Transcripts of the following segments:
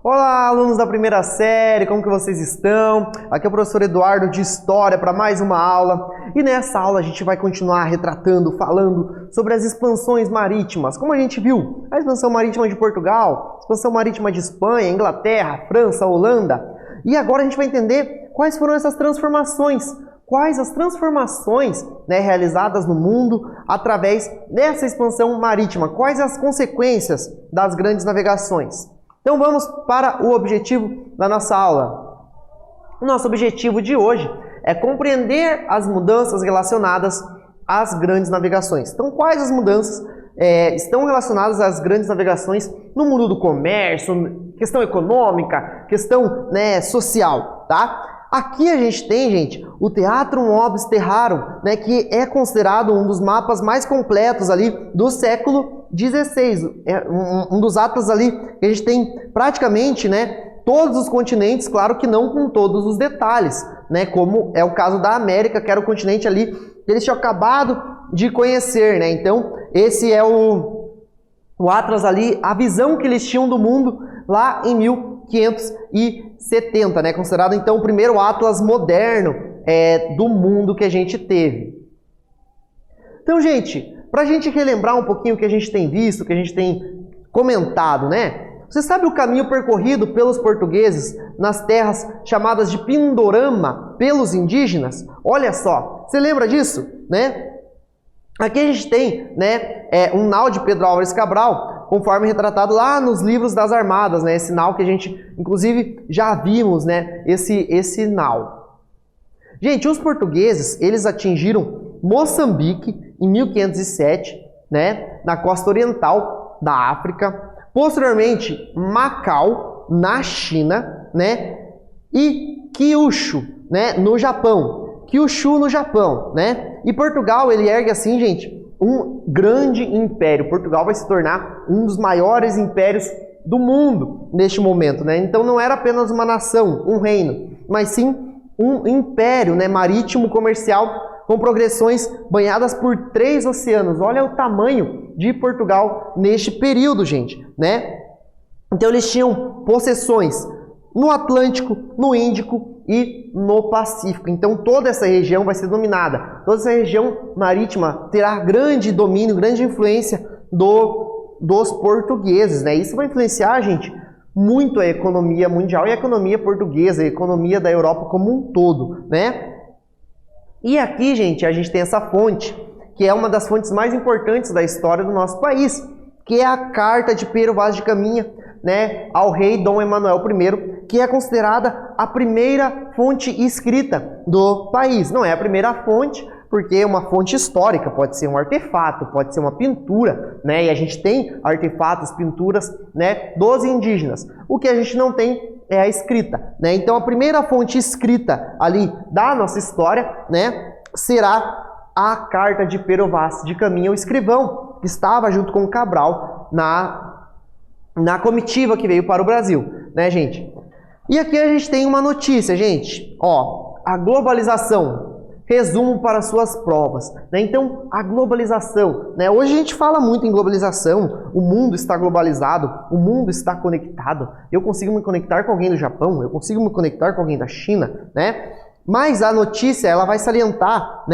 Olá, alunos da primeira série, como que vocês estão? Aqui é o professor Eduardo de História para mais uma aula. E nessa aula a gente vai continuar retratando, falando sobre as expansões marítimas. Como a gente viu, a expansão marítima de Portugal, a expansão marítima de Espanha, Inglaterra, França, Holanda. E agora a gente vai entender quais foram essas transformações. Quais as transformações realizadas no mundo através dessa expansão marítima? Quais as consequências das grandes navegações? Então vamos para o objetivo da nossa aula. O nosso objetivo de hoje é compreender as mudanças relacionadas às grandes navegações. Então quais as mudanças estão relacionadas às grandes navegações no mundo do comércio, questão econômica, questão social, tá? Aqui a gente tem, gente, o Theatrum Orbis Terrarum, que é considerado um dos mapas mais completos ali do século XVI. É um dos atlas ali que a gente tem praticamente, todos os continentes, claro que não com todos os detalhes, como é o caso da América, que era o continente ali que eles tinham acabado de conhecer, Então, esse é o atlas ali, a visão que eles tinham do mundo lá em 1570, considerado então o primeiro atlas moderno do mundo que a gente teve. Então, gente, para a gente relembrar um pouquinho o que a gente tem visto, o que a gente tem comentado, Você sabe o caminho percorrido pelos portugueses nas terras chamadas de Pindorama pelos indígenas? Olha só, você lembra disso, Aqui a gente tem, um nau de Pedro Álvares Cabral, conforme retratado lá nos livros das armadas, Esse nau que a gente, inclusive, já vimos, Esse nau. Gente, os portugueses, eles atingiram Moçambique em 1507, na costa oriental da África. Posteriormente, Macau, na China, e Kyushu, no Japão. Kyushu no Japão, E Portugal, ele ergue assim, gente, um grande império. Portugal vai se tornar um dos maiores impérios do mundo neste momento, Então não era apenas uma nação, um reino, mas sim um império, marítimo comercial com progressões banhadas por 3 oceanos. Olha o tamanho de Portugal neste período, gente, Então eles tinham possessões no Atlântico, no Índico e no Pacífico. Então toda essa região vai ser dominada. Toda essa região marítima terá grande domínio, grande influência dos portugueses, Isso vai influenciar, gente, muito a economia mundial e a economia portuguesa, a economia da Europa como um todo, E aqui, gente, a gente tem essa fonte, que é uma das fontes mais importantes da história do nosso país, que é a Carta de Pero Vaz de Caminha, ao rei Dom Emanuel I, que é considerada a primeira fonte escrita do país. Não é a primeira fonte, porque é uma fonte histórica, pode ser um artefato, pode ser uma pintura, E a gente tem artefatos, pinturas, dos indígenas. O que a gente não tem é a escrita, Então a primeira fonte escrita ali da nossa história, será a Carta de Pero Vaz de Caminha, o escrivão que estava junto com Cabral na comitiva que veio para o Brasil, gente? E aqui a gente tem uma notícia, gente, a globalização. Resumo para suas provas. Então, a globalização. Hoje a gente fala muito em globalização, o mundo está globalizado, o mundo está conectado. Eu consigo me conectar com alguém do Japão, eu consigo me conectar com alguém da China, Mas a notícia, ela vai salientar,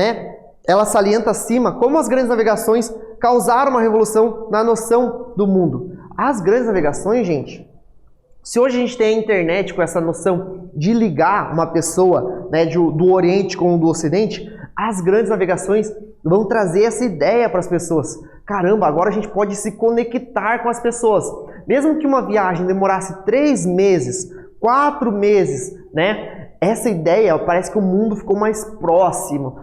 Ela salienta acima como as grandes navegações causaram uma revolução na noção do mundo. As grandes navegações, gente, se hoje a gente tem a internet com essa noção de ligar uma pessoa do Oriente com o do Ocidente, as grandes navegações vão trazer essa ideia para as pessoas. Caramba, agora a gente pode se conectar com as pessoas. Mesmo que uma viagem demorasse 3 meses, 4 meses, essa ideia, parece que o mundo ficou mais próximo,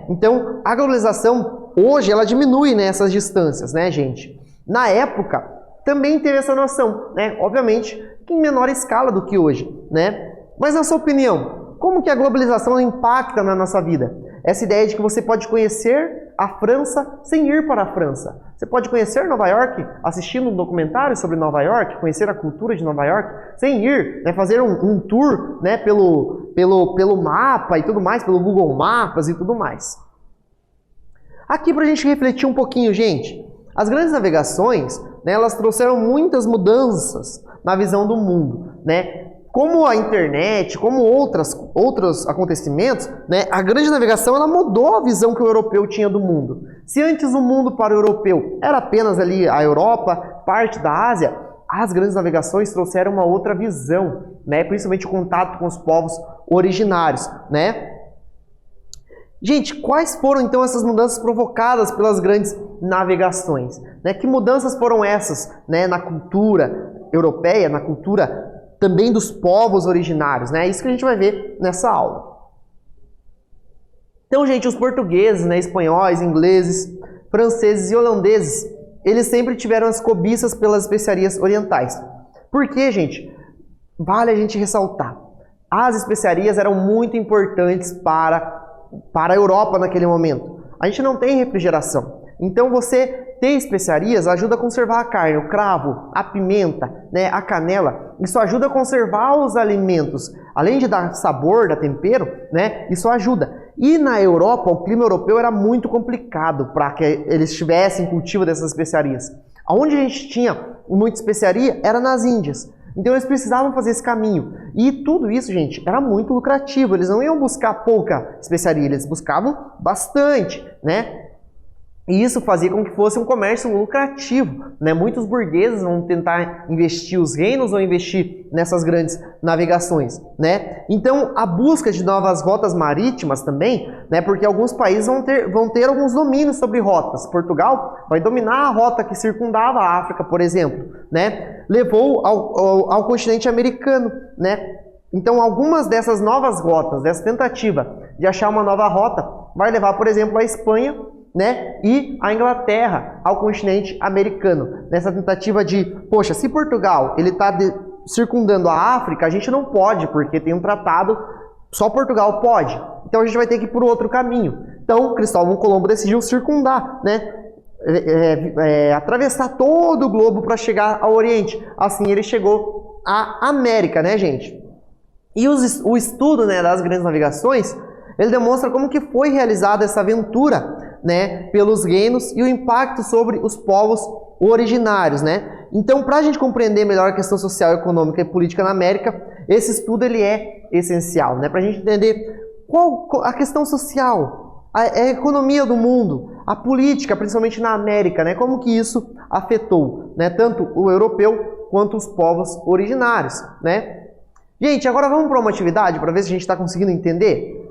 Então, a globalização, hoje, ela diminui essas distâncias, gente? Na época, também teve essa noção, Obviamente, em menor escala do que hoje, Mas na sua opinião, como que a globalização impacta na nossa vida? Essa ideia de que você pode conhecer a França sem ir para a França. Você pode conhecer Nova York assistindo um documentário sobre Nova York, conhecer a cultura de Nova York, sem ir, fazer um tour pelo mapa e tudo mais, pelo Google Maps e tudo mais. Aqui para a gente refletir um pouquinho, gente. As grandes navegações, elas trouxeram muitas mudanças na visão do mundo, né? Como a internet, como outros acontecimentos, né, a grande navegação ela mudou a visão que o europeu tinha do mundo. Se antes o mundo para o europeu era apenas ali a Europa, parte da Ásia, as grandes navegações trouxeram uma outra visão, né, principalmente o contato com os povos originários, né? Gente, quais foram então essas mudanças provocadas pelas grandes navegações? Né? Que mudanças foram essas, né, na cultura europeia, na cultura também dos povos originários, né? É isso que a gente vai ver nessa aula. Então, gente, os portugueses, né, espanhóis, ingleses, franceses e holandeses, eles sempre tiveram as cobiças pelas especiarias orientais. Por quê, gente? Vale a gente ressaltar. As especiarias eram muito importantes para a Europa naquele momento. A gente não tem refrigeração. Então, você ter especiarias ajuda a conservar a carne, o cravo, a pimenta, né, a canela. Isso ajuda a conservar os alimentos. Além de dar sabor, dar tempero, né, isso ajuda. E na Europa, o clima europeu era muito complicado para que eles tivessem cultivo dessas especiarias. Onde a gente tinha muita especiaria era nas Índias. Então eles precisavam fazer esse caminho. E tudo isso, gente, era muito lucrativo. Eles não iam buscar pouca especiaria, eles buscavam bastante, né? E isso fazia com que fosse um comércio lucrativo, né? Muitos burgueses vão tentar investir, os reinos vão investir nessas grandes navegações, né? Então, a busca de novas rotas marítimas também, né? Porque alguns países vão ter alguns domínios sobre rotas. Portugal vai dominar a rota que circundava a África, por exemplo, né? Levou ao continente americano, né? Então, algumas dessas novas rotas, dessa tentativa de achar uma nova rota, vai levar, por exemplo, a Espanha, né, e a Inglaterra ao continente americano. Nessa tentativa de, poxa, se Portugal ele está circundando a África, a gente não pode, porque tem um tratado, só Portugal pode. Então a gente vai ter que ir por outro caminho. Então Cristóvão Colombo decidiu circundar, né, atravessar todo o globo para chegar ao Oriente. Assim ele chegou à América, né, gente? E o estudo, né, das grandes navegações, ele demonstra como que foi realizada essa aventura, né, pelos reinos e o impacto sobre os povos originários, né? Então, para a gente compreender melhor a questão social, econômica e política na América, esse estudo ele é essencial, né? Para a gente entender qual a questão social, a economia do mundo, a política, principalmente na América, né? Como que isso afetou, né, tanto o europeu quanto os povos originários, né? Gente, agora vamos para uma atividade para ver se a gente está conseguindo entender.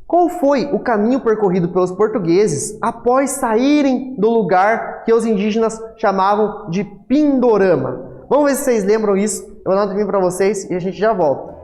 Qual foi o caminho percorrido pelos portugueses após saírem do lugar que os indígenas chamavam de Pindorama? Vamos ver se vocês lembram isso. Eu vou dar um tempinho para vocês e a gente já volta.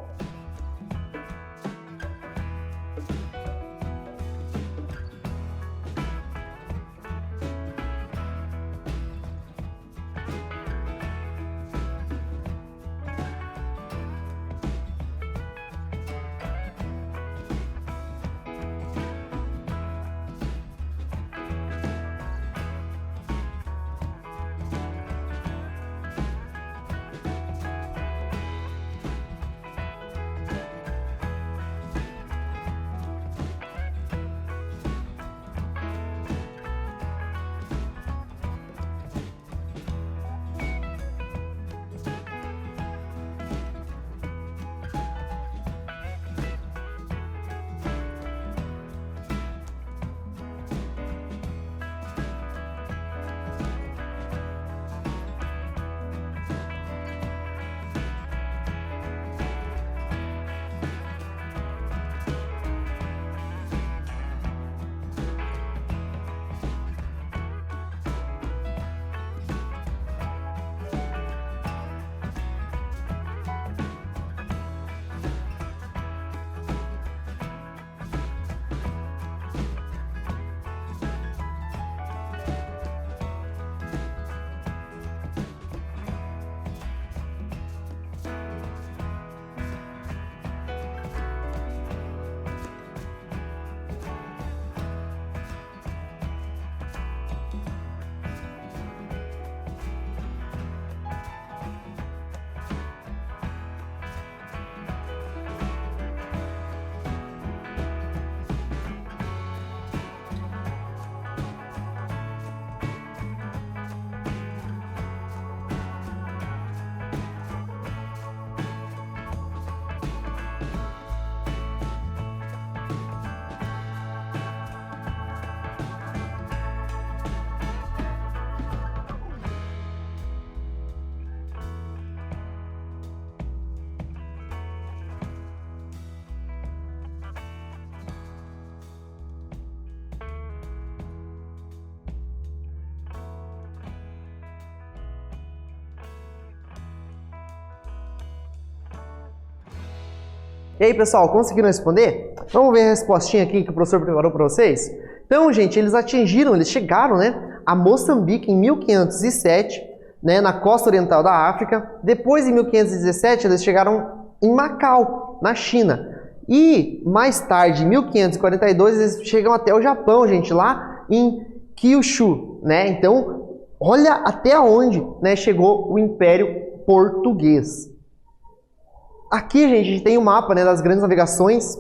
E aí, pessoal, conseguiram responder? Vamos ver a respostinha aqui que o professor preparou para vocês? Então, gente, eles chegaram, né, a Moçambique em 1507, né, na costa oriental da África. Depois, em 1517, eles chegaram em Macau, na China. E mais tarde, em 1542, eles chegam até o Japão, gente, lá em Kyushu, né? Então, olha até onde, né, chegou o Império Português. Aqui, gente, a gente tem o mapa, né, das grandes navegações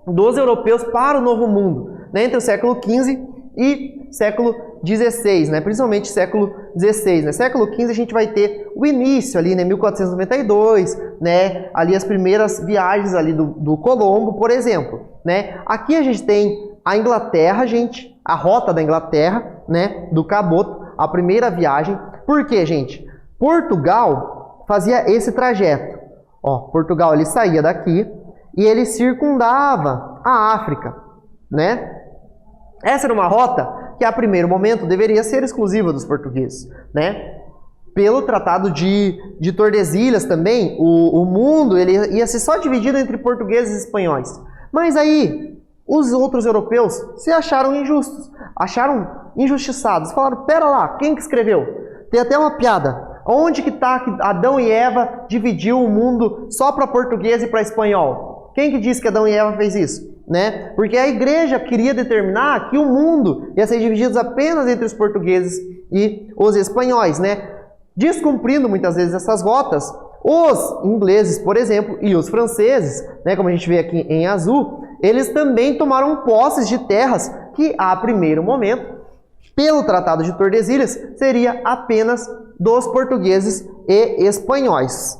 dos europeus para o Novo Mundo, né, entre o século XV e século XVI, né, principalmente século XVI. Né. Século XV a gente vai ter o início ali, né, 1492, né, ali as primeiras viagens ali do Colombo, por exemplo. Né. Aqui a gente tem a Inglaterra, gente, a rota da Inglaterra, né, do Caboto, a primeira viagem. Por quê, gente? Portugal fazia esse trajeto. Ó, Portugal ele saía daqui e ele circundava a África, né? Essa era uma rota que a primeiro momento deveria ser exclusiva dos portugueses, né? Pelo Tratado de Tordesilhas também, o mundo ele ia ser só dividido entre portugueses e espanhóis. Mas aí os outros europeus se acharam injustos, acharam injustiçados, falaram, pera lá, quem que escreveu? Tem até uma piada. Onde que está que Adão e Eva dividiu o mundo só para português e para espanhol? Quem que disse que Adão e Eva fez isso? Né? Porque a igreja queria determinar que o mundo ia ser dividido apenas entre os portugueses e os espanhóis, né? Descumprindo muitas vezes essas rotas, os ingleses, por exemplo, e os franceses, né, como a gente vê aqui em azul, eles também tomaram posses de terras que, a primeiro momento, pelo Tratado de Tordesilhas, seria apenas dos portugueses e espanhóis.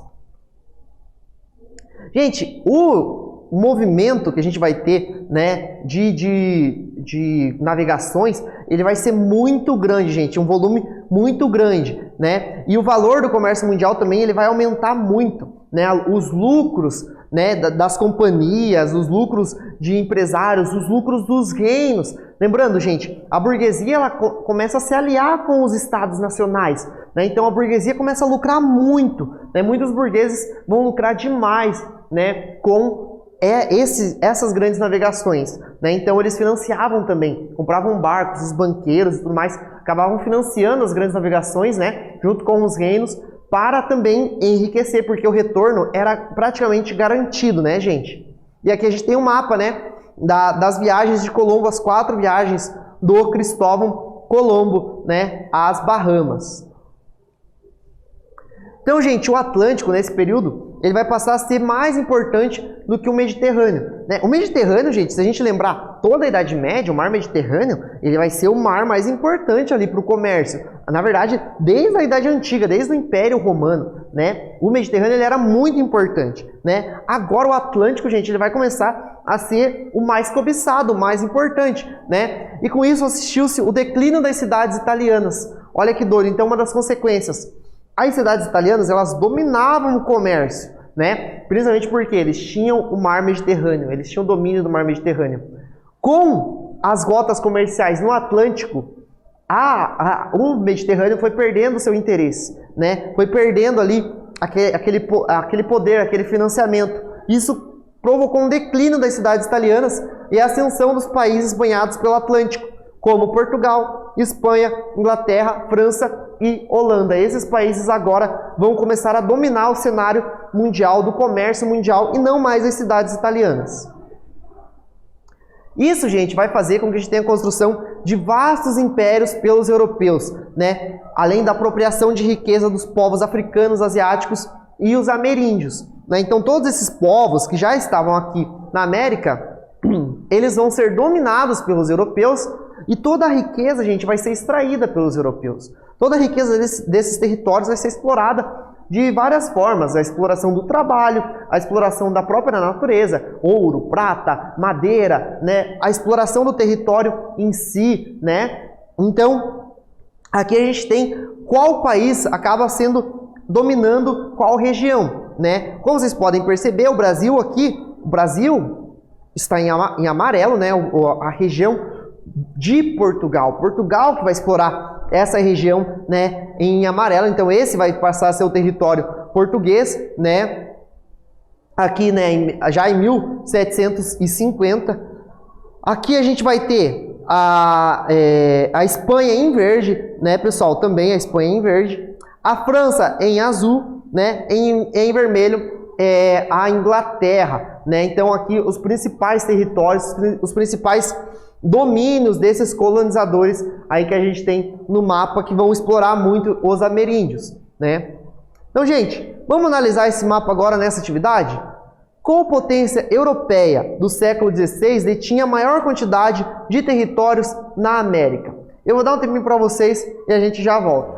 Gente, o movimento que a gente vai ter, né, de navegações, ele vai ser muito grande, gente, um volume muito grande, né? E o valor do comércio mundial também ele vai aumentar muito, né? Os lucros, né, das companhias, os lucros de empresários, os lucros dos reinos. Lembrando, gente, a burguesia ela começa a se aliar com os estados nacionais, né? Então a burguesia começa a lucrar muito, né? Muitos burgueses vão lucrar demais, né, com essas grandes navegações, né? Então eles financiavam também, compravam barcos, os banqueiros e tudo mais, acabavam financiando as grandes navegações, né, junto com os reinos, para também enriquecer, porque o retorno era praticamente garantido, né, gente? E aqui a gente tem um mapa, né, das viagens de Colombo, as 4 viagens do Cristóvão Colombo, né, às Bahamas. Então, gente, o Atlântico, nesse período, ele vai passar a ser mais importante do que o Mediterrâneo, né? O Mediterrâneo, gente, se a gente lembrar toda a Idade Média, o mar Mediterrâneo, ele vai ser o mar mais importante ali para o comércio. Na verdade, desde a Idade Antiga, desde o Império Romano, né? O Mediterrâneo ele era muito importante, né? Agora o Atlântico, gente, ele vai começar a ser o mais cobiçado, o mais importante, né? E com isso assistiu-se o declínio das cidades italianas. Olha que doido. Então, uma das consequências, as cidades italianas, elas dominavam o comércio, né? Principalmente porque eles tinham o mar Mediterrâneo, eles tinham domínio do mar Mediterrâneo. Com as rotas comerciais no Atlântico, o Mediterrâneo foi perdendo seu interesse, né? Foi perdendo ali aquele poder, aquele financiamento. Isso provocou um declínio das cidades italianas e a ascensão dos países banhados pelo Atlântico, como Portugal, Espanha, Inglaterra, França e Holanda. Esses países agora vão começar a dominar o cenário mundial, do comércio mundial, e não mais as cidades italianas. Isso, gente, vai fazer com que a gente tenha a construção de vastos impérios pelos europeus, né? Além da apropriação de riqueza dos povos africanos, asiáticos e os ameríndios, né? Então, todos esses povos que já estavam aqui na América, eles vão ser dominados pelos europeus e toda a riqueza, gente, vai ser extraída pelos europeus. Toda a riqueza desses territórios vai ser explorada de várias formas. A exploração do trabalho, a exploração da própria natureza, ouro, prata, madeira, né? A exploração do território em si, né? Então, aqui a gente tem qual país acaba sendo dominando qual região, né? Como vocês podem perceber, o Brasil está em amarelo, né? A região de Portugal. Portugal que vai explorar essa região, né, em amarelo. Então esse vai passar a ser o território português, né? aqui, né, já em 1750. Aqui a gente vai ter a Espanha em verde, né, pessoal? Também a Espanha em verde. A França em azul, né? Em vermelho a Inglaterra, né? Então aqui os principais territórios, os principais domínios desses colonizadores aí que a gente tem no mapa que vão explorar muito os ameríndios, né? Então, gente, vamos analisar esse mapa agora nessa atividade? Qual potência europeia do século XVI detinha a maior quantidade de territórios na América? Eu vou dar um tempinho para vocês e a gente já volta.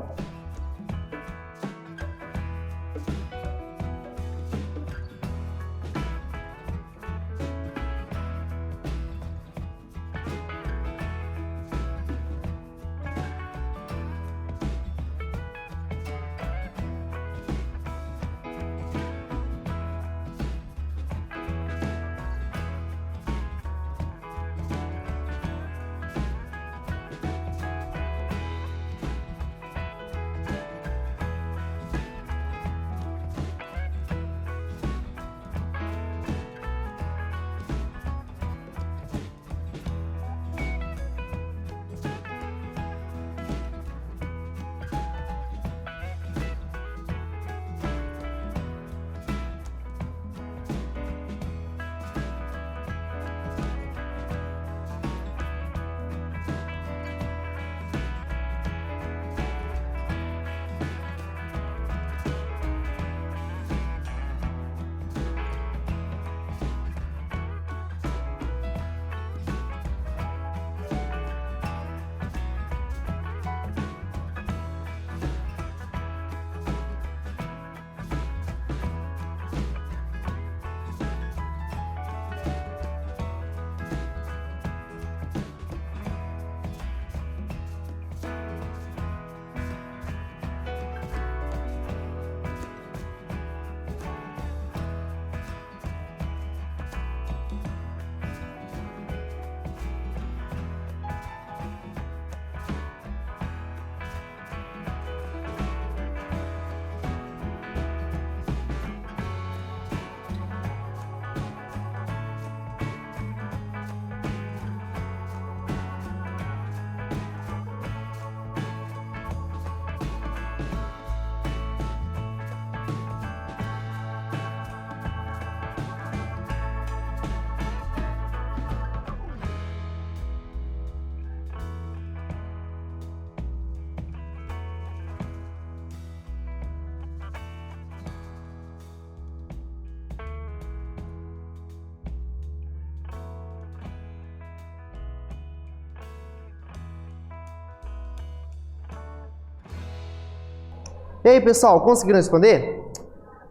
E aí, pessoal, conseguiram responder?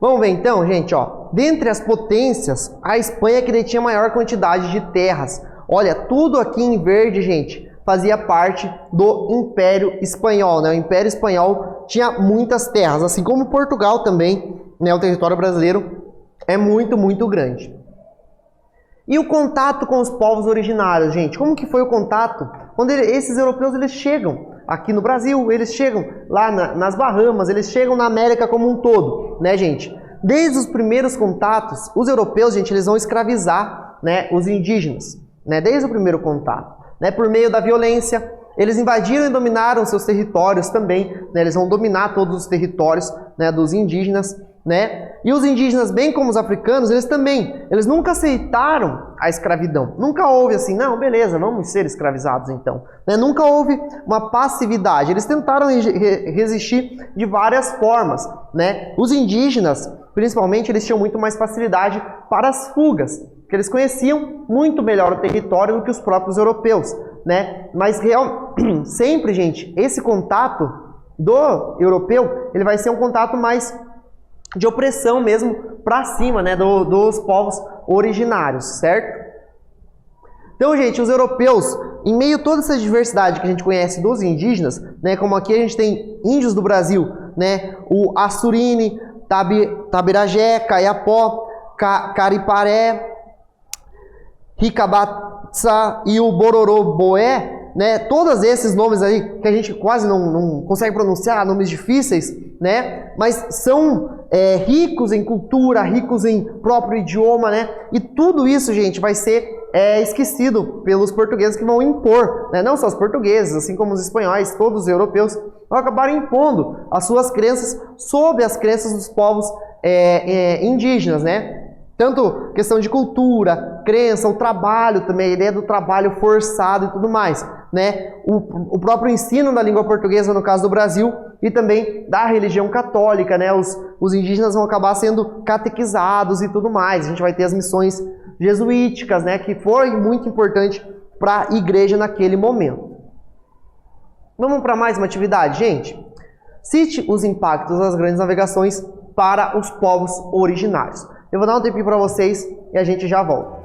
Vamos ver então, gente, ó. Dentre as potências, a Espanha que detinha a maior quantidade de terras. Olha, tudo aqui em verde, gente, fazia parte do Império Espanhol, né? O Império Espanhol tinha muitas terras, assim como Portugal também, né? O território brasileiro é muito, muito grande. E o contato com os povos originários, gente? Como que foi o contato? Quando esses europeus eles chegam aqui no Brasil, eles chegam lá nas Bahamas, eles chegam na América como um todo, né, gente? Desde os primeiros contatos, os europeus, gente, eles vão escravizar, né, os indígenas, né, desde o primeiro contato, né, por meio da violência. Eles invadiram e dominaram seus territórios também, né, eles vão dominar todos os territórios, né, dos indígenas, né? E os indígenas, bem como os africanos, eles nunca aceitaram a escravidão. Nunca houve assim, não, beleza, vamos ser escravizados então. Né? Nunca houve uma passividade. Eles tentaram resistir de várias formas, né? Os indígenas, principalmente, eles tinham muito mais facilidade para as fugas, porque eles conheciam muito melhor o território do que os próprios europeus, né? Mas sempre, gente, esse contato do europeu, ele vai ser um contato mais de opressão mesmo para cima, né, dos povos originários, certo? Então, gente, os europeus, em meio a toda essa diversidade que a gente conhece dos indígenas, né, como aqui a gente tem índios do Brasil, né, o Assurine, Tabirajé, Caiapó, Cariparé, Ricabatsa e o Bororoboé, né, todos esses nomes aí que a gente quase não consegue pronunciar, nomes difíceis, né, mas são ricos em cultura, ricos em próprio idioma, né? E tudo isso, gente, vai ser esquecido pelos portugueses que vão impor, né? Não só os portugueses, assim como os espanhóis, todos os europeus, vão acabar impondo as suas crenças sobre as crenças dos povos indígenas, né? Tanto questão de cultura, crença, o trabalho também, a ideia do trabalho forçado e tudo mais, né? O próprio ensino da língua portuguesa, no caso do Brasil, e também da religião católica, né? Os indígenas vão acabar sendo catequizados e tudo mais. A gente vai ter as missões jesuíticas, né? Que foi muito importante para a igreja naquele momento. Vamos para mais uma atividade, gente? Cite os impactos das grandes navegações para os povos originários. Eu vou dar um tempinho para vocês e a gente já volta.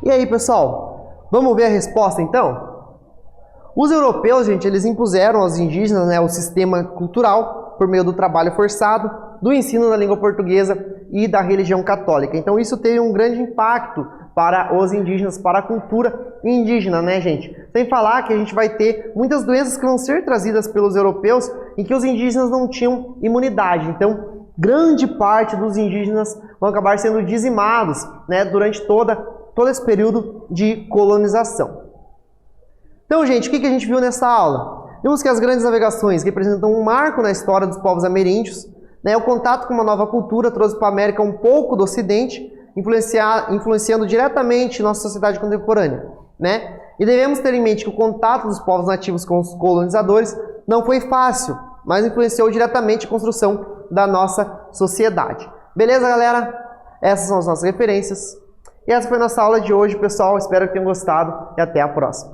E aí, pessoal, vamos ver a resposta então? Os europeus, gente, eles impuseram aos indígenas, né, o sistema cultural por meio do trabalho forçado, do ensino da língua portuguesa e da religião católica. Então isso teve um grande impacto para os indígenas, para a cultura indígena, né, gente? Sem falar que a gente vai ter muitas doenças que vão ser trazidas pelos europeus e que os indígenas não tinham imunidade. Então, grande parte dos indígenas vão acabar sendo dizimados, né, durante todo esse período de colonização. Então, gente, o que a gente viu nessa aula? Vimos que as grandes navegações representam um marco na história dos povos ameríndios, né? O contato com uma nova cultura trouxe para a América um pouco do Ocidente, influenciando diretamente nossa sociedade contemporânea, né? E devemos ter em mente que o contato dos povos nativos com os colonizadores não foi fácil, mas influenciou diretamente a construção da nossa sociedade. Beleza, galera? Essas são as nossas referências. E essa foi a nossa aula de hoje, pessoal. Espero que tenham gostado e até a próxima.